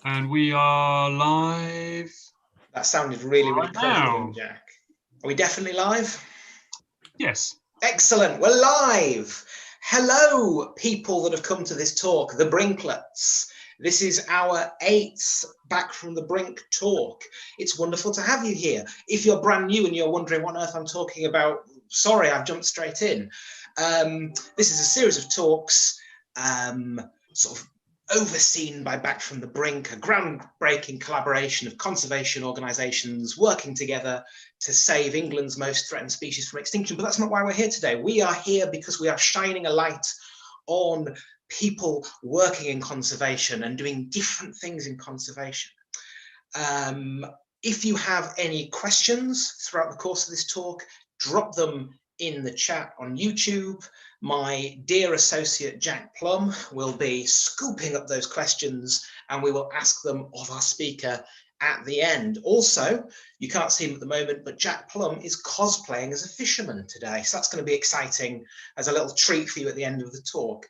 And we are live That sounded really, really right confident, now. Jack. Are we definitely live? Yes. Excellent, we're live. Hello, people that have come to this talk, the Brinklets. This is our 8th Back from the Brink talk. It's wonderful to have you here. If you're brand new and you're wondering what on earth I'm talking about, sorry, I've jumped straight in. This is a series of talks, sort of overseen by Back from the Brink, a groundbreaking collaboration of conservation organisations working together to save England's most threatened species from extinction. But that's not why we're here today. We are here because we are shining a light on people working in conservation and doing different things in conservation. If you have any questions throughout the course of this talk, drop them in the chat on YouTube. My dear associate Jack Plum will be scooping up those questions and we will ask them of our speaker at the end. Also, you can't see him at the moment, but Jack Plum is cosplaying as a fisherman today. So that's going to be exciting as a little treat for you at the end of the talk.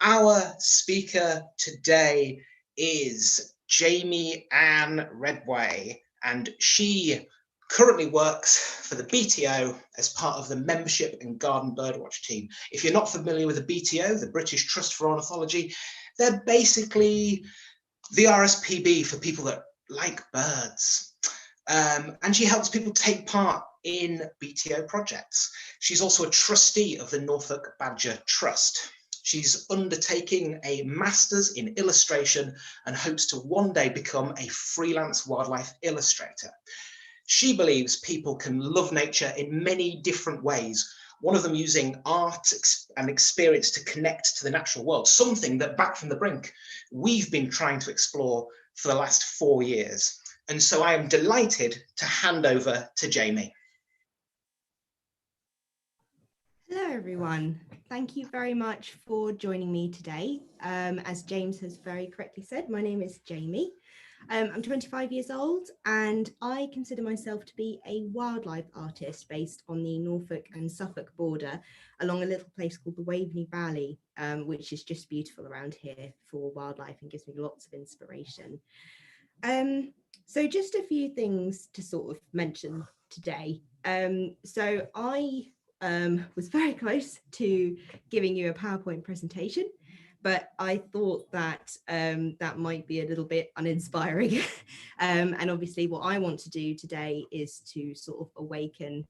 Our speaker today is Jamey Ann Redway, and she currently works for the BTO as part of the membership and garden birdwatch team. If you're not familiar with the BTO, the British Trust for Ornithology, they're basically the RSPB for people that like birds. And she helps people take part in BTO projects. She's also a trustee of the Norfolk Badger Trust. She's undertaking a master's in illustration and hopes to one day become a freelance wildlife illustrator. She believes people can love nature in many different ways, one of them using art and experience to connect to the natural world, something that Back from the Brink, we've been trying to explore for the last 4 years. And so I am delighted to hand over to Jamey. Hello, everyone. Thank you very much for joining me today. As James has very correctly said, my name is Jamey. I'm 25 years old and I consider myself to be a wildlife artist based on the Norfolk and Suffolk border along a little place called the Waveney Valley, which is just beautiful around here for wildlife and gives me lots of inspiration. So just a few things to sort of mention today. So I was very close to giving you a PowerPoint presentation, but I thought that that might be a little bit uninspiring. And obviously what I want to do today is to sort of awaken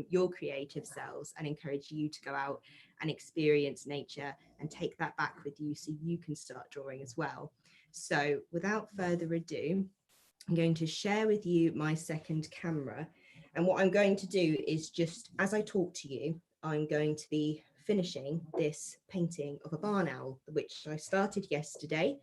your creative selves and encourage you to go out and experience nature and take that back with you so you can start drawing as well. So without further ado, I'm going to share with you my second camera. And what I'm going to do is just, as I talk to you, I'm going to be finishing this painting of a barn owl, which I started yesterday.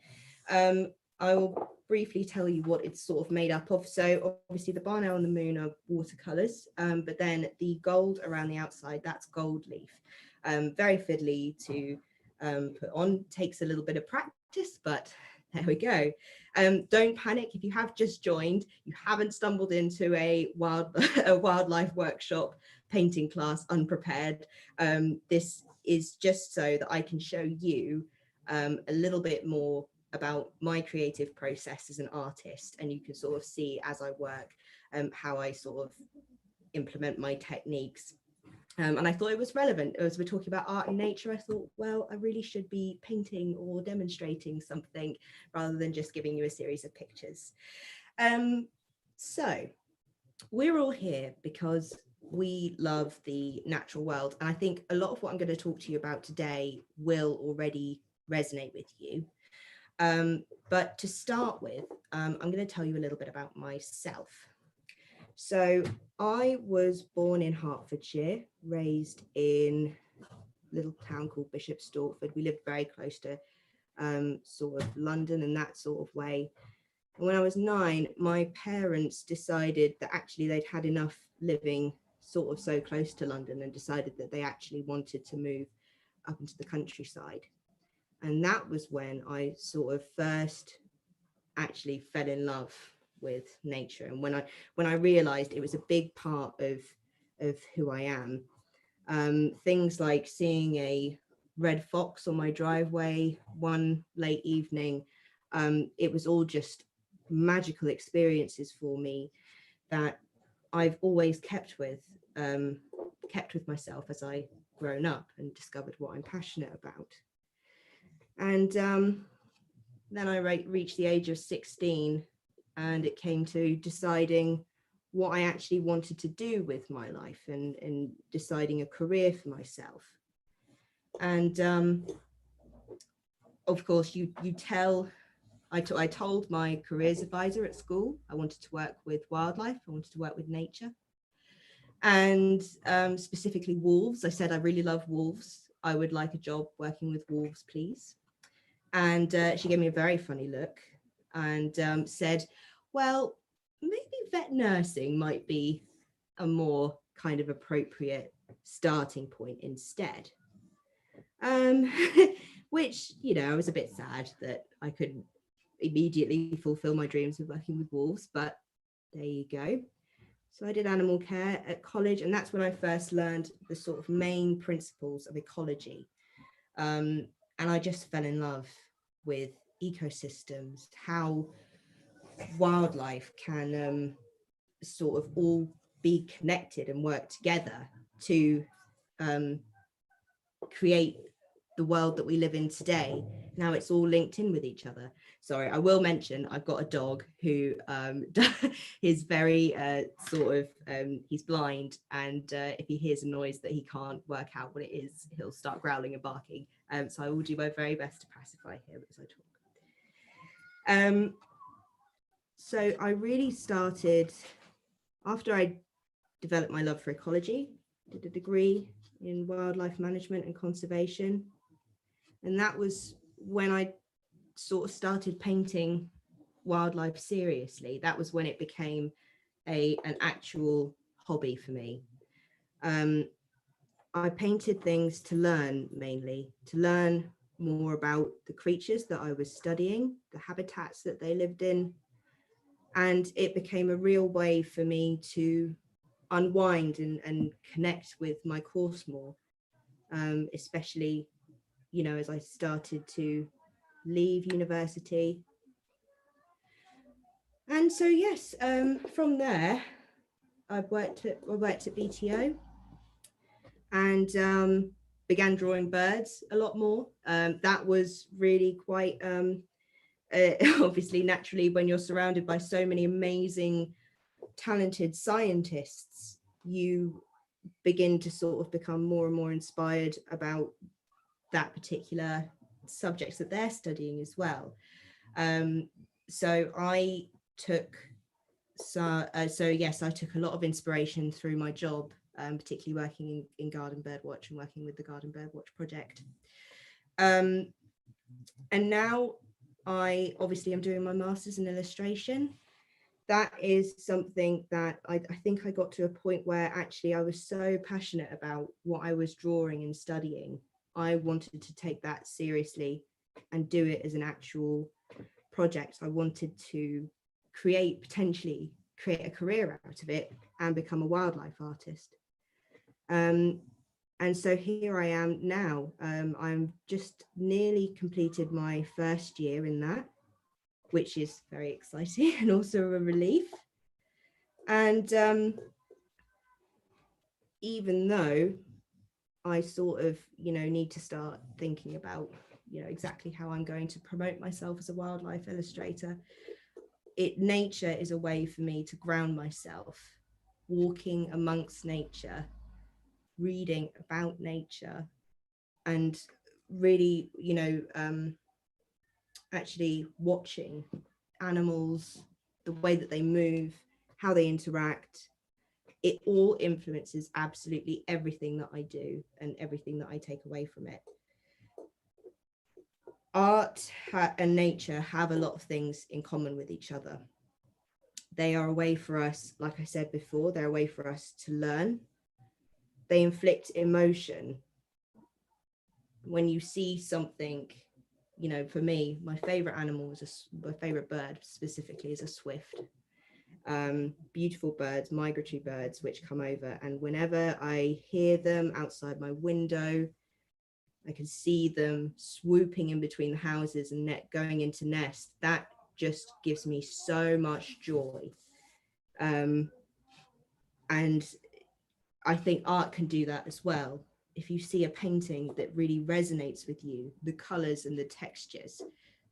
I will briefly tell you what it's sort of made up of. So obviously the barn owl and the moon are watercolors, but then the gold around the outside, that's gold leaf. Very fiddly to put on, takes a little bit of practice, but there we go. Don't panic if you have just joined, you haven't stumbled into a wildlife workshop painting class unprepared. This is just so that I can show you a little bit more about my creative process as an artist, and you can sort of see as I work how I sort of implement my techniques. And I thought it was relevant as we're talking about art and nature. I thought, well, I really should be painting or demonstrating something rather than just giving you a series of pictures. So we're all here because we love the natural world. And I think a lot of what I'm going to talk to you about today will already resonate with you. But to start with, I'm going to tell you a little bit about myself. So I was born in Hertfordshire, raised in a little town called Bishop Stortford. We lived very close to sort of London and that sort of way. And when I was 9, my parents decided that actually they'd had enough living sort of so close to London and decided that they actually wanted to move up into the countryside. And that was when I sort of first actually fell in love with nature, and when I realized it was a big part of who I am. Things like seeing a red fox on my driveway one late evening, It was all just magical experiences for me that I've always kept with myself as I grown up and discovered what I'm passionate about. And then I reached the age of 16, and it came to deciding what I actually wanted to do with my life, and deciding a career for myself. And of course, I told my careers advisor at school I wanted to work with wildlife, I wanted to work with nature, and specifically wolves. I said I really love wolves. I would like a job working with wolves, please. And she gave me a very funny look and said, well, maybe vet nursing might be a more kind of appropriate starting point instead. Which, I was a bit sad that I couldn't immediately fulfill my dreams of working with wolves, but there you go. So I did animal care at college, and that's when I first learned the sort of main principles of ecology. And I just fell in love with ecosystems, how wildlife can sort of all be connected and work together to create the world that we live in today. Now it's all linked in with each other. Sorry, I will mention I've got a dog who is very he's blind, and if he hears a noise that he can't work out what it is, he'll start growling and barking. So I will do my very best to pacify him as I talk. So I really started, after I developed my love for ecology, did a degree in wildlife management and conservation. And that was when I sort of started painting wildlife seriously. That was when it became an actual hobby for me. I painted things to learn, mainly to learn more about the creatures that I was studying, the habitats that they lived in. And it became a real way for me to unwind and connect with my course more, especially, as I started to leave university. And so, yes, from there, I worked at BTO and began drawing birds a lot more. That was really quite, obviously, naturally, when you're surrounded by so many amazing, talented scientists, you begin to sort of become more and more inspired about that particular subjects that they're studying as well. So I took I took a lot of inspiration through my job, particularly working in garden birdwatch and working with the Garden Birdwatch project. And now I obviously am doing my master's in illustration. That is something that I think I got to a point where actually I was so passionate about what I was drawing and studying. I wanted to take that seriously and do it as an actual project. I wanted to potentially create a career out of it and become a wildlife artist. And so here I am now. I'm just nearly completed my first year in that, which is very exciting and also a relief. And even though I sort of, need to start thinking about, exactly how I'm going to promote myself as a wildlife illustrator, nature is a way for me to ground myself, walking amongst nature, reading about nature, and really, actually watching animals, the way that they move, how they interact. It all influences absolutely everything that I do and everything that I take away from it. Art and nature have a lot of things in common with each other. They are a way for us, like I said before, they're a way for us to learn. They inflict emotion. When you see something, for me, my favorite animal my favorite bird specifically is a swift. Beautiful birds, migratory birds, which come over, and whenever I hear them outside my window, I can see them swooping in between the houses and going into nest. That just gives me so much joy. And I think art can do that as well. If you see a painting that really resonates with you, the colors and the textures,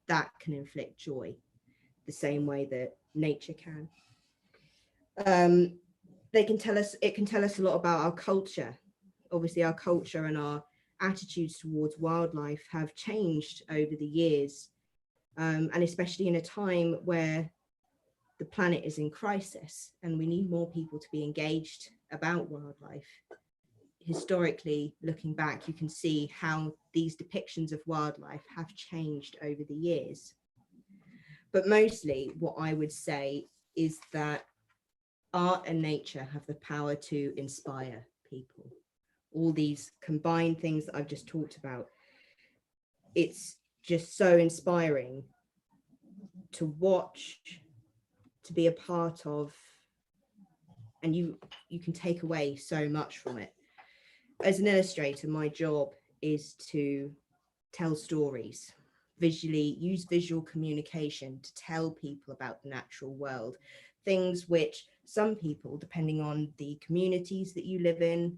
that can inflict joy the same way that nature can. It can tell us a lot about our culture. Obviously, our culture and our attitudes towards wildlife have changed over the years, and especially in a time where the planet is in crisis and we need more people to be engaged about wildlife. Historically, looking back, you can see how these depictions of wildlife have changed over the years. But mostly what I would say is that art and nature have the power to inspire people. All these combined things that I've just talked about, it's just so inspiring to watch, to be a part of, and you can take away so much from it. As an illustrator, my job is to tell stories, use visual communication to tell people about the natural world, things which some people, depending on the communities that you live in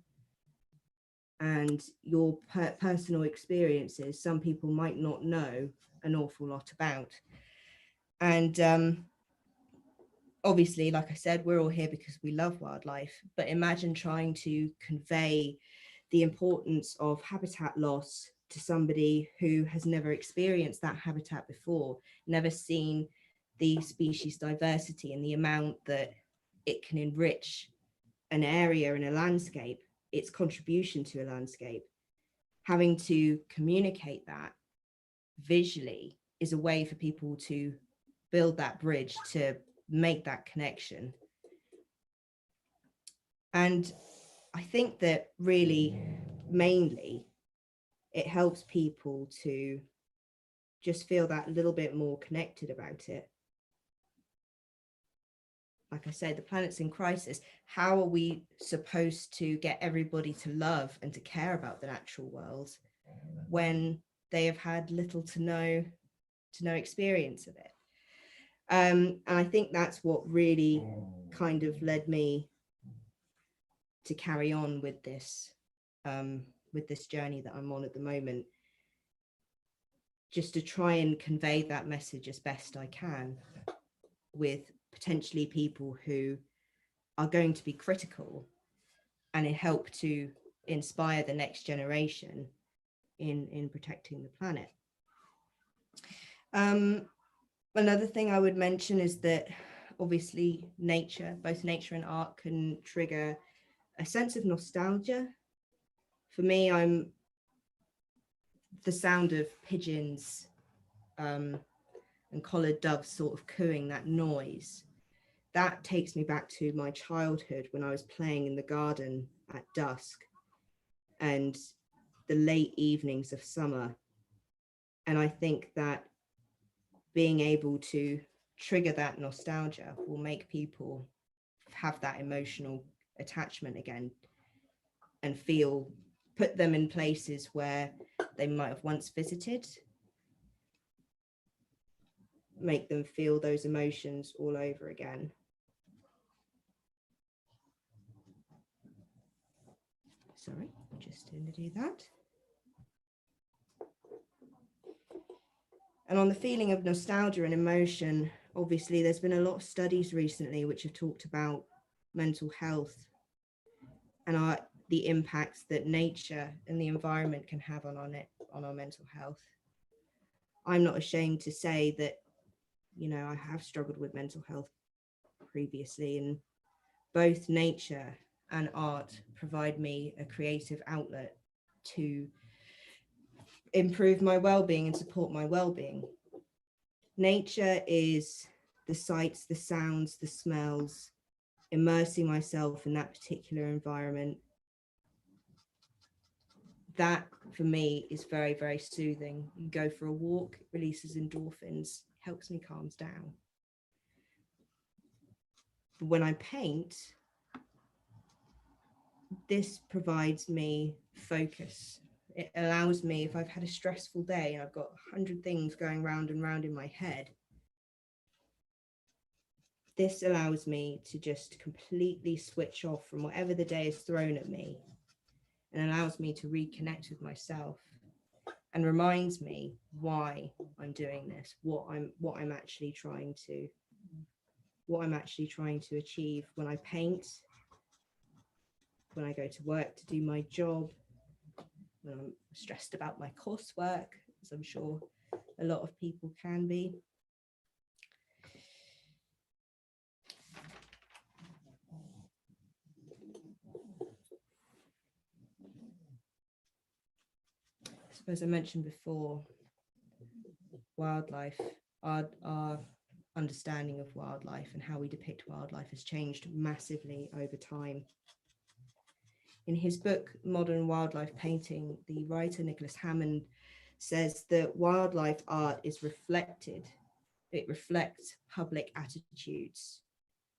and your personal experiences, some people might not know an awful lot about. And obviously, like I said, we're all here because we love wildlife, but imagine trying to convey the importance of habitat loss to somebody who has never experienced that habitat before, never seen the species diversity and the amount that it can enrich an area and a landscape, its contribution to a landscape. Having to communicate that visually is a way for people to build that bridge, to make that connection. And I think that really, mainly, it helps people to just feel that little bit more connected about it. Like I said, the planet's in crisis. How are we supposed to get everybody to love and to care about the natural world when they have had little to no experience of it? And I think that's what really kind of led me to carry on with this journey that I'm on at the moment, just to try and convey that message as best I can with potentially people who are going to be critical, and it help to inspire the next generation in protecting the planet. Another thing I would mention is that obviously both nature and art can trigger a sense of nostalgia. For me, the sound of pigeons and collared doves sort of cooing, that noise, that takes me back to my childhood when I was playing in the garden at dusk and the late evenings of summer. And I think that being able to trigger that nostalgia will make people have that emotional attachment again and put them in places where they might have once visited, make them feel those emotions all over again. Sorry, just going to do that. And on the feeling of nostalgia and emotion, obviously there's been a lot of studies recently which have talked about mental health and the impacts that nature and the environment can have on our mental health. I'm not ashamed to say that, I have struggled with mental health previously, and both nature and art provide me a creative outlet to improve my well-being and support my well-being. Nature is the sights, the sounds, the smells, immersing myself in that particular environment. That for me is very, very soothing. You go for a walk, it releases endorphins, helps me calm down. But when I paint, this provides me focus. It allows me, if I've had a stressful day and I've got 100 things going round and round in my head, this allows me to just completely switch off from whatever the day is thrown at me, and allows me to reconnect with myself, and reminds me why I'm doing this, what I'm actually trying to achieve when I paint, when I go to work to do my job, when I'm stressed about my coursework, as I'm sure a lot of people can be. So as I mentioned before, wildlife, our understanding of wildlife and how we depict wildlife has changed massively over time. In his book, Modern Wildlife Painting, the writer Nicholas Hammond says that wildlife art is reflected. It reflects public attitudes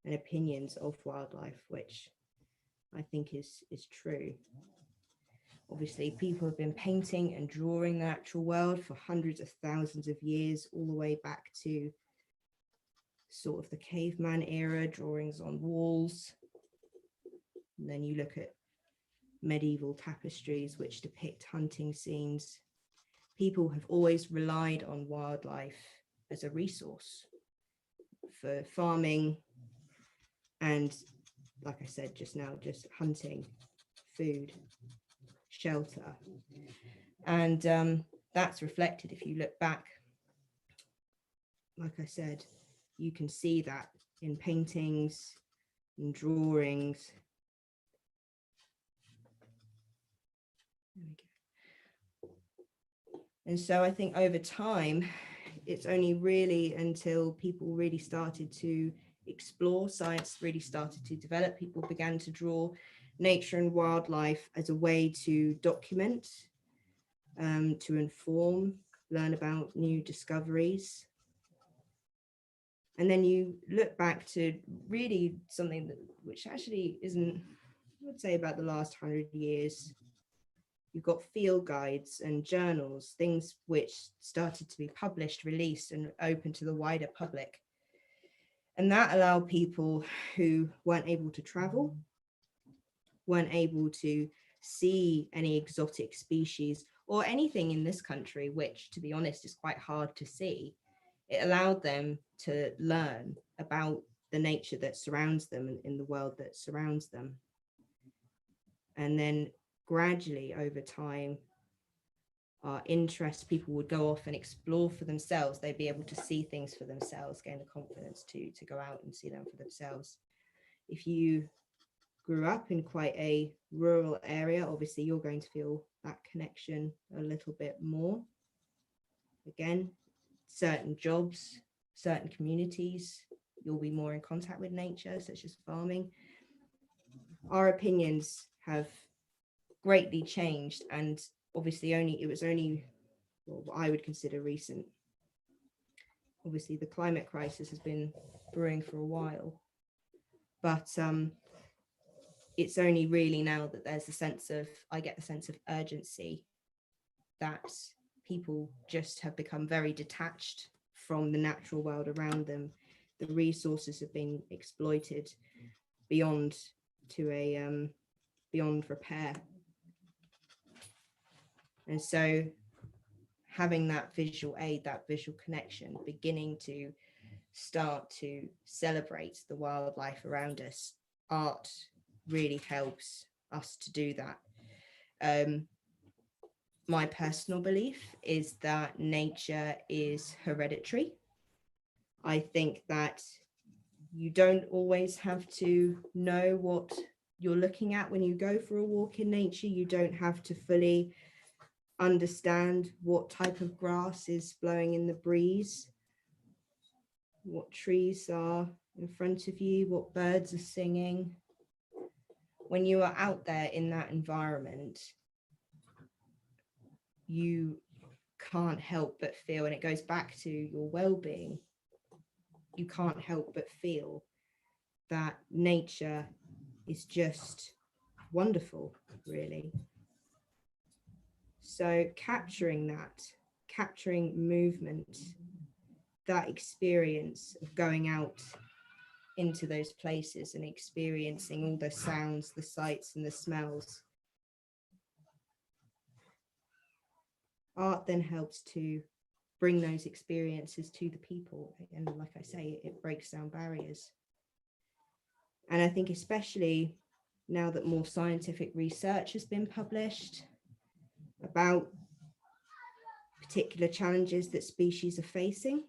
and opinions of wildlife, which I think is true. Obviously, people have been painting and drawing the natural world for hundreds of thousands of years, all the way back to sort of the caveman era, drawings on walls. And then you look at medieval tapestries which depict hunting scenes. People have always relied on wildlife as a resource for farming and, like I said just now, just hunting, food, shelter. And that's reflected if you look back. Like I said, you can see that in paintings, in drawings. There we go. And so I think over time, it's only really until people really started to explore, science really started to develop, people began to draw nature and wildlife as a way to document, to inform, learn about new discoveries. And then you look back to really something that, which actually isn't, I would say, about the last 100 years. You've got field guides and journals, things which started to be published, released, and open to the wider public. And that allowed people who weren't able to travel, weren't able to see any exotic species or anything in this country, which, to be honest, is quite hard to see. It allowed them to learn about the nature that surrounds them and in the world that surrounds them. And then gradually over time, our interest, people would go off and explore for themselves. They'd be able to see things for themselves, gain the confidence to go out and see them for themselves. If you grew up in quite a rural area, obviously you're going to feel that connection a little bit more. Again, certain jobs, certain communities, you'll be more in contact with nature, such as farming. Our opinions have greatly changed, and obviously it was only what I would consider recent. Obviously the climate crisis has been brewing for a while, but it's only really now that there's a sense of, I get the sense of urgency, that people just have become very detached from the natural world around them. The resources have been exploited beyond repair. And so having that visual aid, that visual connection, beginning to start to celebrate the wildlife around us, art really helps us to do that. My personal belief is that nature is hereditary. I think that you don't always have to know what you're looking at when you go for a walk in nature. You don't have to fully understand what type of grass is blowing in the breeze, what trees are in front of you, what birds are singing. When you are out there in that environment, you can't help but feel, and it goes back to your well-being, you can't help but feel that nature is just wonderful, really. So capturing movement, that experience of going out into those places and experiencing all the sounds, the sights and the smells. Art then helps to bring those experiences to the people. And like I say, it breaks down barriers. And I think especially now that more scientific research has been published about particular challenges that species are facing.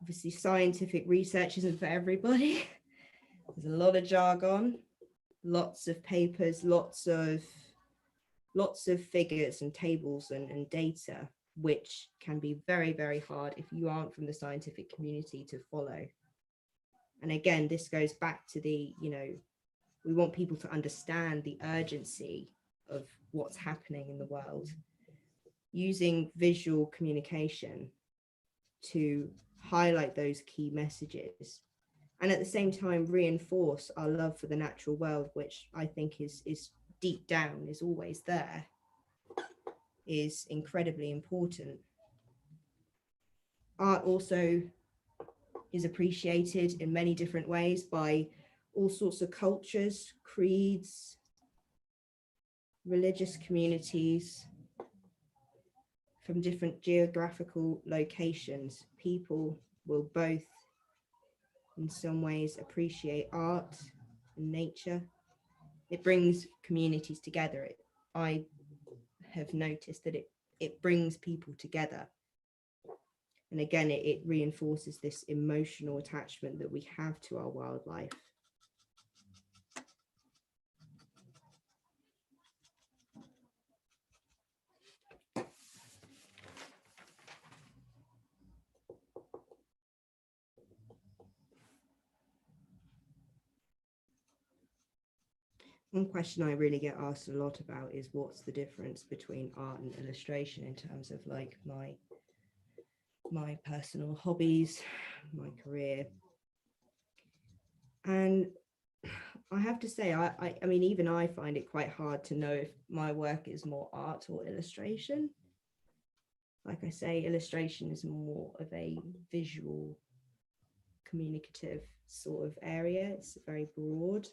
Obviously, scientific research isn't for everybody. There's a lot of jargon, lots of papers, lots of figures and tables and data, which can be very, very hard if you aren't from the scientific community to follow. And again, this goes back to the, we want people to understand the urgency of what's happening in the world, using visual communication to highlight those key messages, and at the same time reinforce our love for the natural world, which I think is deep down, is always there, is incredibly important. Art also is appreciated in many different ways by all sorts of cultures, creeds, religious communities, from different geographical locations. People will both in some ways appreciate art and nature. It brings communities together. I have noticed that it brings people together. And again, it reinforces this emotional attachment that we have to our wildlife. One question I really get asked a lot about is what's the difference between art and illustration in terms of like my personal hobbies, my career. And I have to say, I mean, even I find it quite hard to know if my work is more art or illustration. Like I say, illustration is more of a visual, communicative sort of area. It's very broad.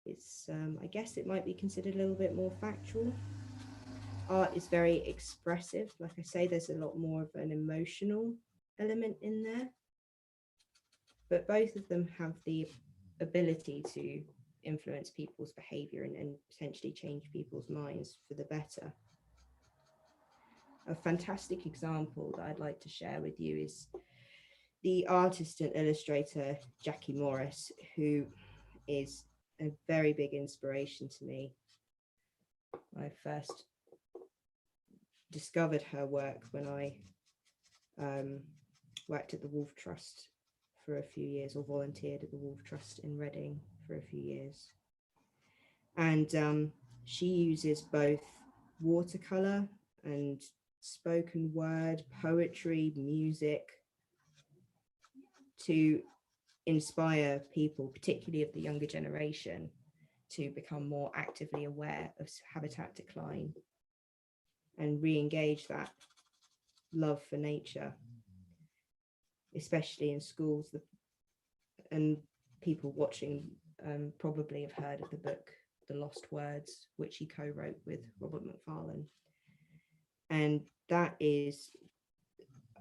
It's, I guess it might be considered a little bit more factual. Art is very expressive. Like I say, there's a lot more of an emotional element in there. But both of them have the ability to influence people's behavior and potentially change people's minds for the better. A fantastic example that I'd like to share with you is the artist and illustrator Jackie Morris, who is a very big inspiration to me. I first discovered her work when I worked at the Wolf Trust for a few years, or volunteered at the Wolf Trust in Reading for a few years. And she uses both watercolor and spoken word, poetry, music to inspire people, particularly of the younger generation, to become more actively aware of habitat decline and re-engage that love for nature, especially in schools. And people watching probably have heard of the book The Lost Words, which he co-wrote with Robert Macfarlane. And that is,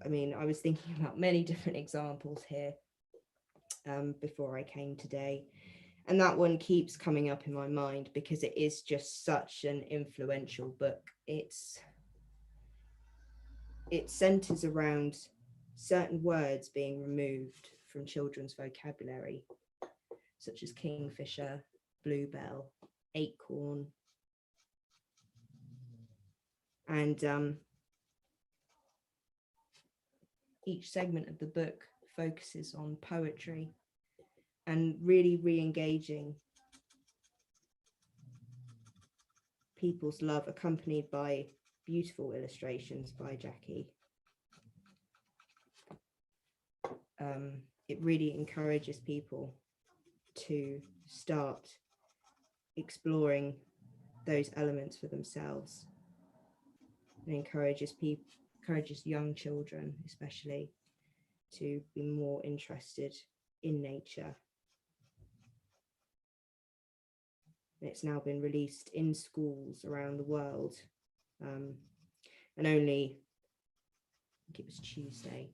I mean, I was thinking about many different examples here before I came today. And that one keeps coming up in my mind because it is just such an influential book. It centers around certain words being removed from children's vocabulary, such as kingfisher, bluebell, acorn. And each segment of the book focuses on poetry and really re-engaging people's love, accompanied by beautiful illustrations by Jackie. It really encourages people to start exploring those elements for themselves and encourages young children especially to be more interested in nature. It's now been released in schools around the world, and only, I think it was Tuesday,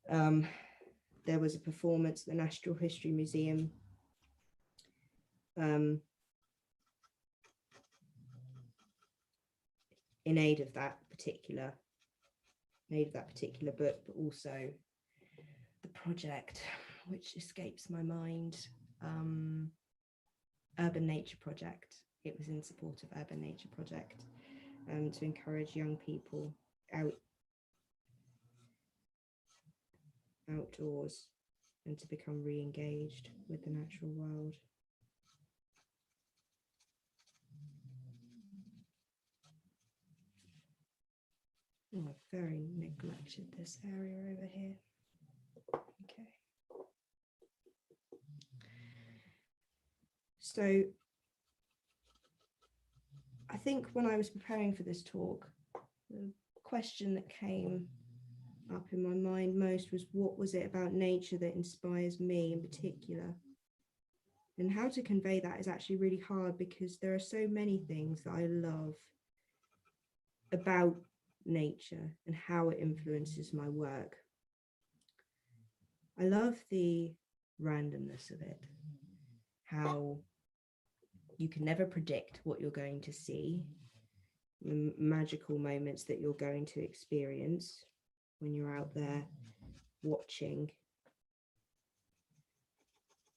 there was a performance at the Natural History Museum in aid of that particular book, but also the project, which escapes my mind, Urban Nature Project. It was in support of Urban Nature Project, to encourage young people outdoors and to become re-engaged with the natural world. Oh, I've very neglected this area over here. Okay. So I think when I was preparing for this talk, the question that came up in my mind most was, what was it about nature that inspires me in particular? And how to convey that is actually really hard, because there are so many things that I love about nature and how it influences my work. I love the randomness of it, how you can never predict what you're going to see, the magical moments that you're going to experience when you're out there watching.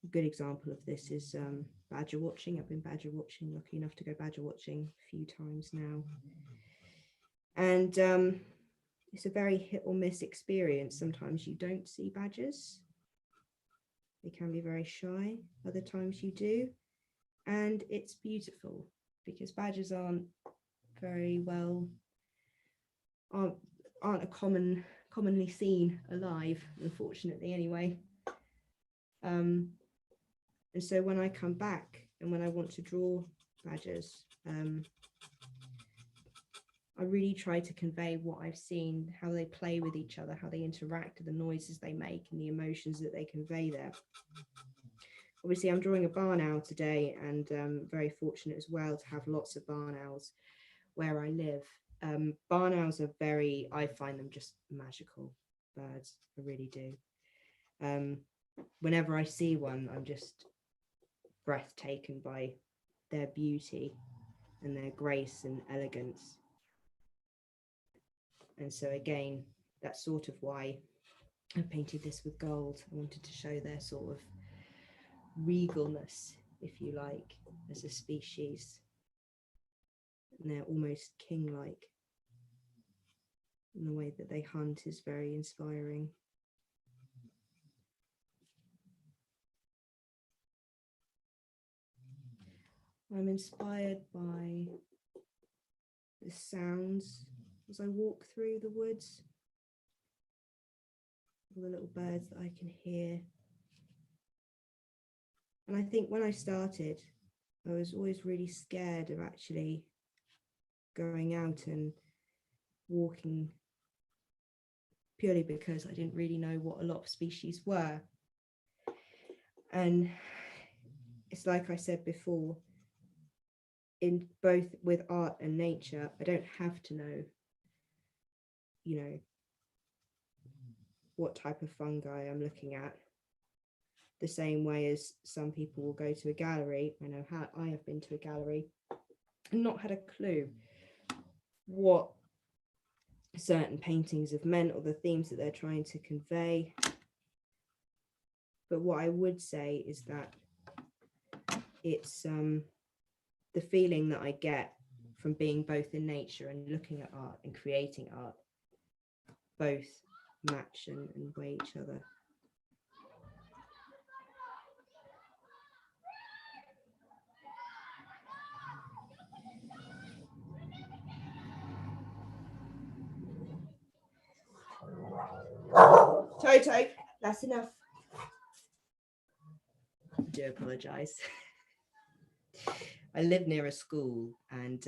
A good example of this is badger watching. I've been badger watching, lucky enough to go badger watching a few times now. And it's a very hit or miss experience. Sometimes you don't see badgers. They can be very shy. Other times you do. And it's beautiful, because badgers aren't a commonly seen alive, unfortunately, anyway. And so when I come back and when I want to draw badgers, I really try to convey what I've seen, how they play with each other, how they interact, the noises they make and the emotions that they convey there. Obviously, I'm drawing a barn owl today, and very fortunate as well to have lots of barn owls where I live. Barn owls are I find them just magical birds. I really do. Whenever I see one, I'm just breathtaken by their beauty and their grace and elegance. And so again, that's sort of why I painted this with gold. I wanted to show their sort of regalness, if you like, as a species. And they're almost king-like. And the way that they hunt is very inspiring. I'm inspired by the sounds as I walk through the woods, all the little birds that I can hear. And I think when I started, I was always really scared of actually going out and walking, purely because I didn't really know what a lot of species were. And it's like I said before, in both with art and nature, I don't have to know, what type of fungi I'm looking at. The same way as some people will go to a gallery. I know how I have been to a gallery and not had a clue what certain paintings have meant or the themes that they're trying to convey. But what I would say is that it's the feeling that I get from being both in nature and looking at art and creating art, both match and weigh each other. Toto, that's enough. I do apologise. I live near a school, and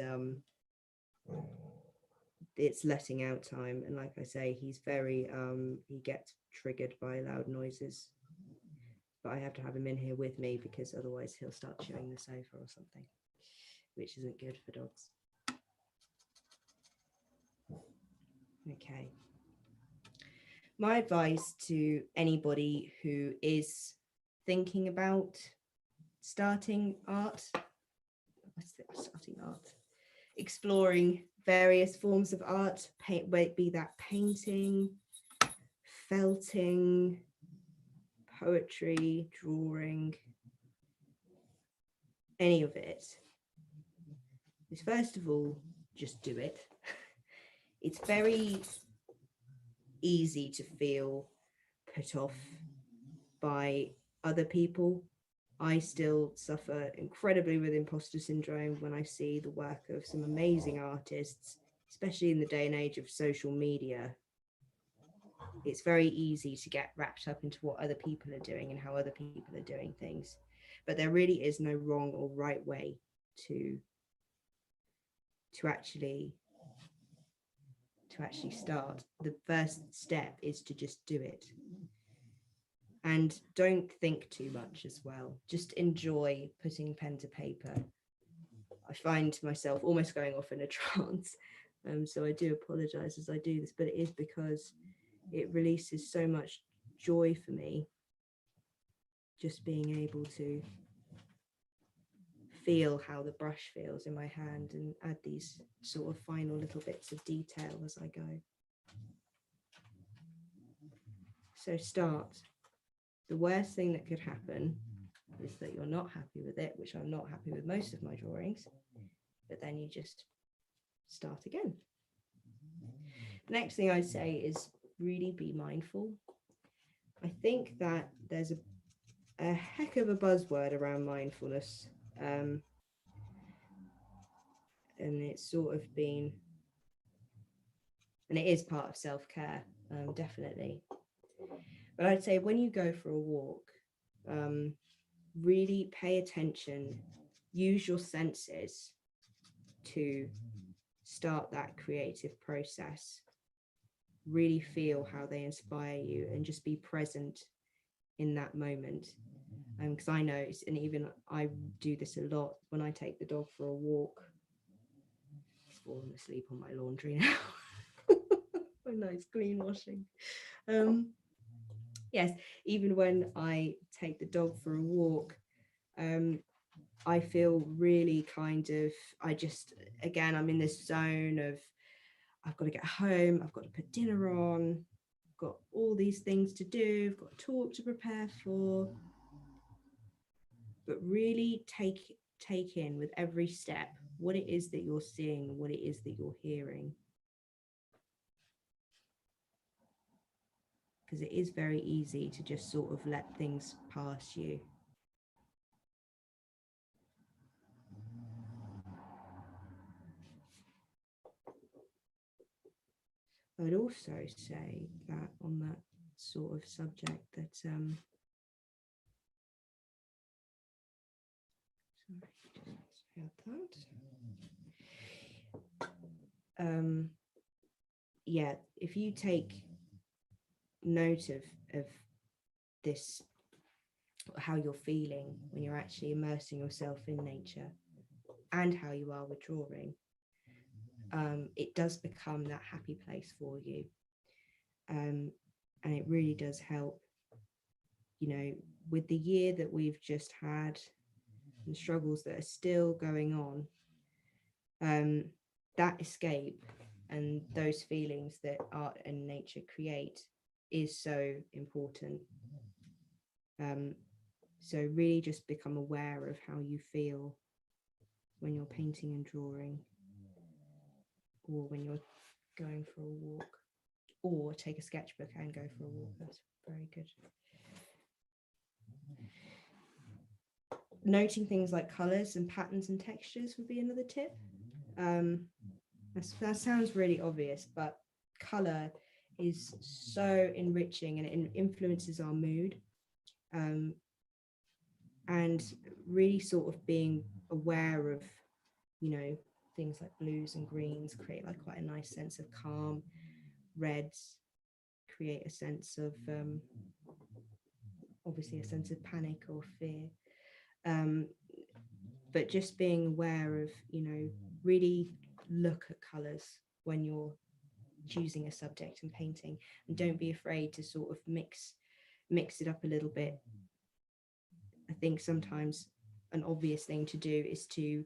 it's letting out time. And like I say, he's very, he gets triggered by loud noises. But I have to have him in here with me because otherwise he'll start chewing the sofa or something, which isn't good for dogs. Okay. My advice to anybody who is thinking about starting art, exploring various forms of art, be that painting, felting, poetry, drawing, any of it, is first of all, just do it. It's very easy to feel put off by other people. I still suffer incredibly with imposter syndrome when I see the work of some amazing artists, especially in the day and age of social media. It's very easy to get wrapped up into what other people are doing and how other people are doing things. But there really is no wrong or right way to actually start. The first step is to just do it. And don't think too much as well. Just enjoy putting pen to paper. I find myself almost going off in a trance. So I do apologize as I do this, but it is because it releases so much joy for me, just being able to feel how the brush feels in my hand and add these sort of final little bits of detail as I go. So start. The worst thing that could happen is that you're not happy with it, which I'm not happy with most of my drawings, but then you just start again. The next thing I'd say is really be mindful. I think that there's a heck of a buzzword around mindfulness, and it's sort of been, and it is part of self-care, definitely. But I'd say when you go for a walk, really pay attention, use your senses to start that creative process. Really feel how they inspire you and just be present in that moment. Because I know, and even I do this a lot when I take the dog for a walk. He's fallen asleep on my laundry now. A nice clean washing. Yes, even when I take the dog for a walk, I feel really kind of, again, I'm in this zone of, I've got to get home, I've got to put dinner on, I've got all these things to do, I've got a talk to prepare for. But really take in with every step what it is that you're seeing, what it is that you're hearing. Because it is very easy to just sort of let things pass you. I would also say that on that sort of subject that yeah, if you take note of this, how you're feeling when you're actually immersing yourself in nature and how you are with drawing, it does become that happy place for you, and it really does help, you know, with the year that we've just had and struggles that are still going on. That escape and those feelings that art and nature create is so important. So really just become aware of how you feel when you're painting and drawing, or when you're going for a walk, or take a sketchbook and go for a walk. That's very good. Noting things like colors and patterns and textures would be another tip. That sounds really obvious, but color is so enriching and it influences our mood, and really sort of being aware of, you know, things like blues and greens create like quite a nice sense of calm. Reds create a sense of obviously a sense of panic or fear. But just being aware of, you know, really look at colors when you're choosing a subject and painting, and don't be afraid to sort of mix it up a little bit. I think sometimes an obvious thing to do is to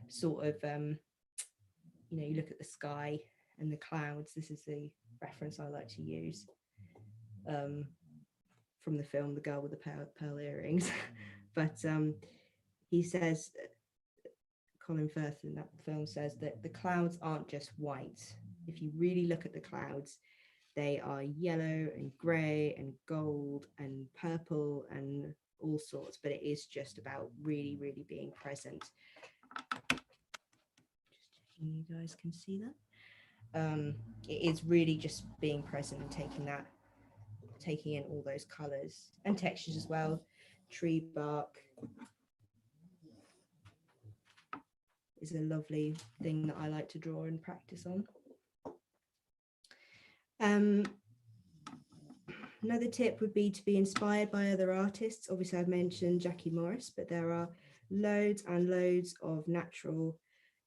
sort of you know, you look at the sky and the clouds. This is the reference I like to use from the film The Girl with the Pearl Earrings. But he says, Colin Firth in that film says that the clouds aren't just white. If you really look at the clouds, they are yellow and grey and gold and purple and all sorts, but it is just about really, really being present. Just checking you guys can see that. It is really just being present and taking in all those colours and textures as well. Tree bark is a lovely thing that I like to draw and practice on. Another tip would be to be inspired by other artists. Obviously, I've mentioned Jackie Morris, but there are loads and loads of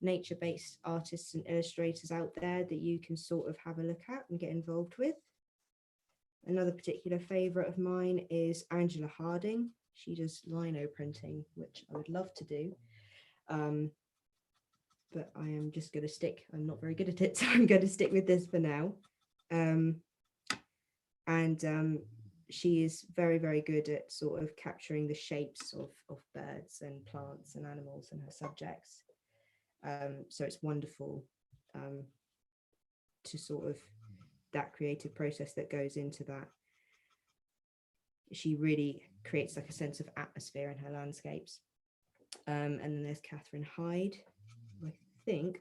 nature-based artists and illustrators out there that you can sort of have a look at and get involved with. Another particular favourite of mine is Angela Harding. She does lino printing, which I would love to do. But I am just going to stick, I'm not very good at it, so I'm going to stick with this for now. She is very, very good at sort of capturing the shapes of birds and plants and animals and her subjects. So it's wonderful to sort of that creative process that goes into that. She really creates like a sense of atmosphere in her landscapes. And then there's Catherine Hyde, who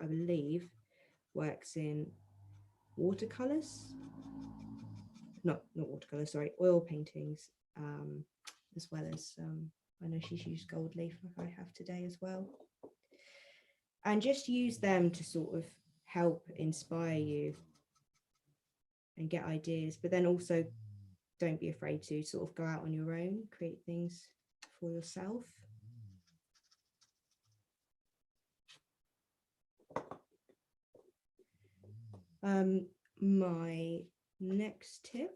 I believe works in watercolors. Not watercolors, sorry, oil paintings, as well as I know she's used gold leaf like I have today as well. And just use them to sort of help inspire you and get ideas, but then also don't be afraid to sort of go out on your own, create things for yourself. My next tip,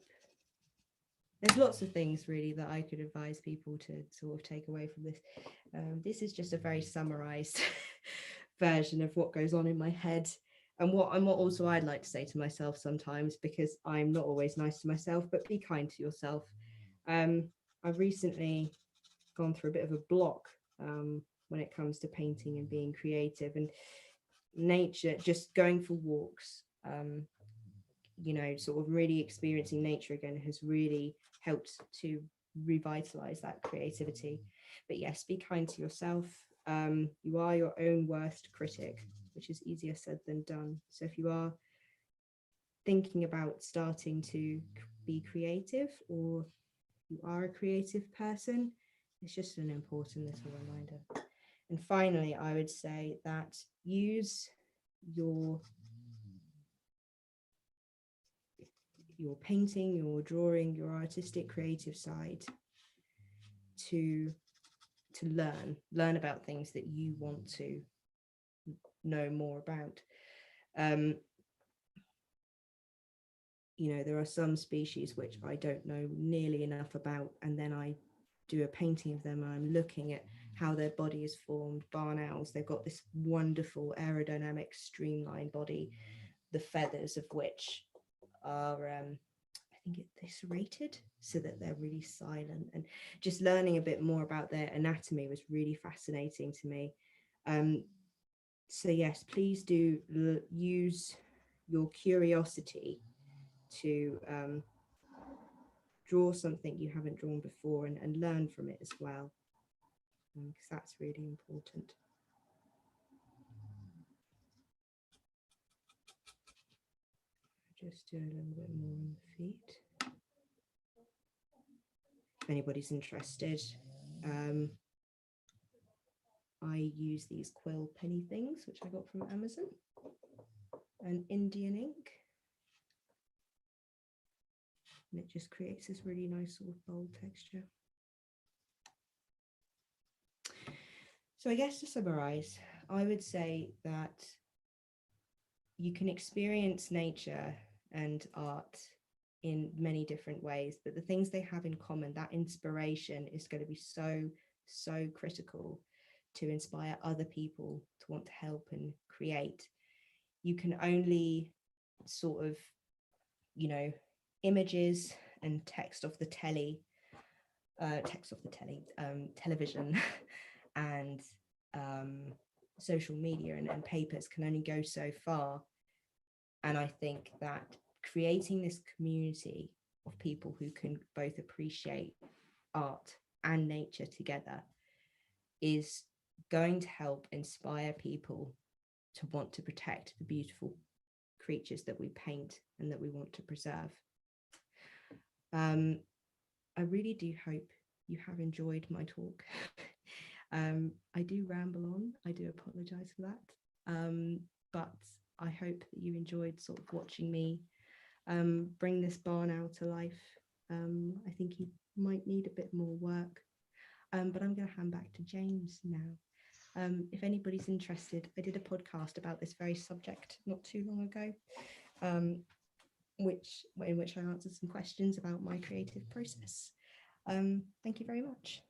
there's lots of things really that I could advise people to sort of take away from this. This is just a very summarized version of what goes on in my head and what also I'd like to say to myself sometimes, because I'm not always nice to myself, but be kind to yourself. I've recently gone through a bit of a block when it comes to painting and being creative, and nature, just going for walks, you know, sort of really experiencing nature again has really helped to revitalize that creativity. But yes, be kind to yourself. You are your own worst critic, which is easier said than done. So if you are thinking about starting to be creative, or you are a creative person, it's just an important little reminder. And finally, I would say that use your painting, your drawing, your artistic creative side to learn about things that you want to know more about. You know, there are some species which I don't know nearly enough about, and then I do a painting of them and I'm looking at how their body is formed. Barn owls, they've got this wonderful aerodynamic streamlined body, the feathers of which are I think they're serrated so that they're really silent, and just learning a bit more about their anatomy was really fascinating to me. So yes, please do use your curiosity to draw something you haven't drawn before and learn from it as well, because that's really important. Just do a little bit more on the feet. If anybody's interested, I use these quill penny things, which I got from Amazon, and Indian ink. And it just creates this really nice sort of bold texture. So I guess to summarize, I would say that you can experience nature and art in many different ways, but the things they have in common, that inspiration is going to be so critical to inspire other people to want to help and create. You can only sort of, you know, images and text off the television and social media and papers can only go so far. And I think that creating this community of people who can both appreciate art and nature together is going to help inspire people to want to protect the beautiful creatures that we paint and that we want to preserve. I really do hope you have enjoyed my talk. I do ramble on, I do apologize for that, but I hope that you enjoyed sort of watching me bring this barn owl to life. I think he might need a bit more work, but I'm going to hand back to James now. If anybody's interested, I did a podcast about this very subject not too long ago, in which I answered some questions about my creative process. Thank you very much.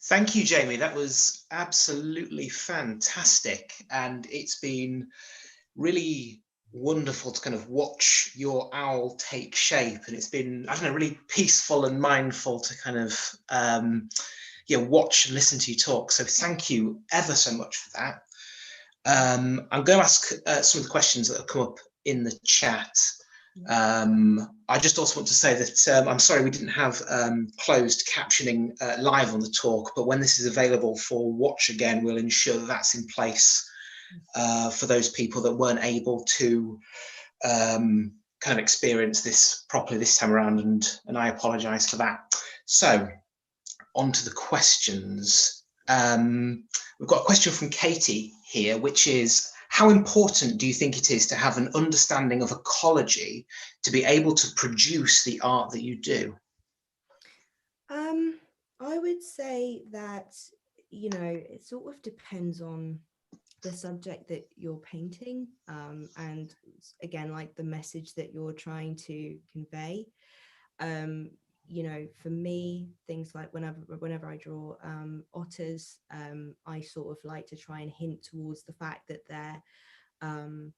Thank you, Jamie. That was absolutely fantastic. And it's been really wonderful to kind of watch your owl take shape. And it's been, I don't know, really peaceful and mindful to kind of, watch and listen to you talk. So thank you ever so much for that. I'm going to ask some of the questions that have come up in the chat. I just also want to say that I'm sorry we didn't have closed captioning live on the talk, but when this is available for watch again, we'll ensure that that's in place for those people that weren't able to kind of experience this properly this time around, and I apologise for that. So on to the questions. We've got a question from Katie here, which is, how important do you think it is to have an understanding of ecology to be able to produce the art that you do? I would say that, you know, it sort of depends on the subject that you're painting, and again, like the message that you're trying to convey. You know, for me, things like whenever I draw otters, I sort of like to try and hint towards the fact that they're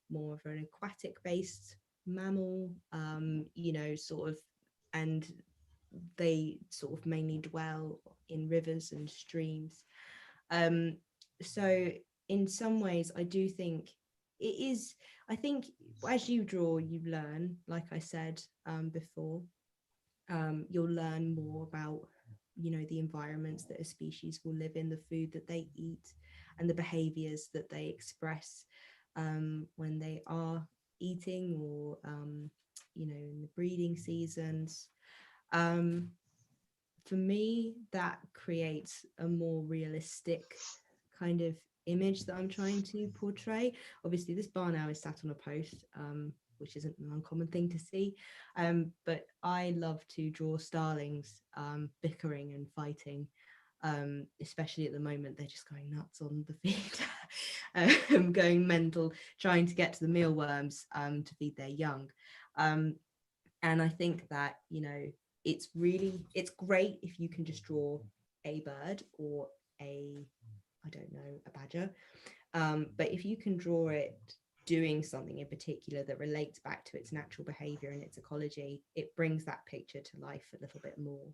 more of an aquatic based mammal, you know, sort of, and they sort of mainly dwell in rivers and streams. So in some ways, I do think it is, I think as you draw, you learn, like I said before. You'll learn more about, you know, the environments that a species will live in, the food that they eat, and the behaviors that they express when they are eating, or you know, in the breeding seasons. For me, that creates a more realistic kind of image that I'm trying to portray. Obviously, this barn owl is sat on a post, which isn't an uncommon thing to see, but I love to draw starlings bickering and fighting, especially at the moment. They're just going nuts on the feed, going mental, trying to get to the mealworms to feed their young. And I think that, you know, it's great if you can just draw a bird or a badger, but if you can draw it doing something in particular that relates back to its natural behavior and its ecology, it brings that picture to life a little bit more.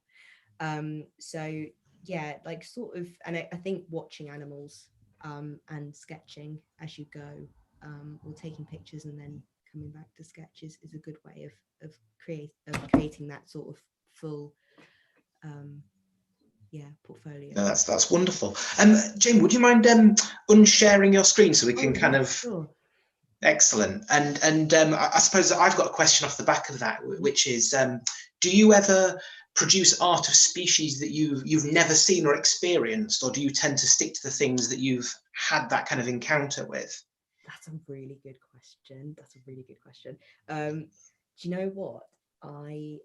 So yeah, like sort of, and I think watching animals and sketching as you go, or taking pictures and then coming back to sketches, is a good way of creating that sort of full portfolio. No, that's wonderful. Jamie, would you mind unsharing your screen so we can kind of... Sure. Excellent. And I suppose I've got a question off the back of that, which is, do you ever produce art of species that you've never seen or experienced, or do you tend to stick to the things that you've had that kind of encounter with? That's a really good question. That's a really good question. Do you know what? I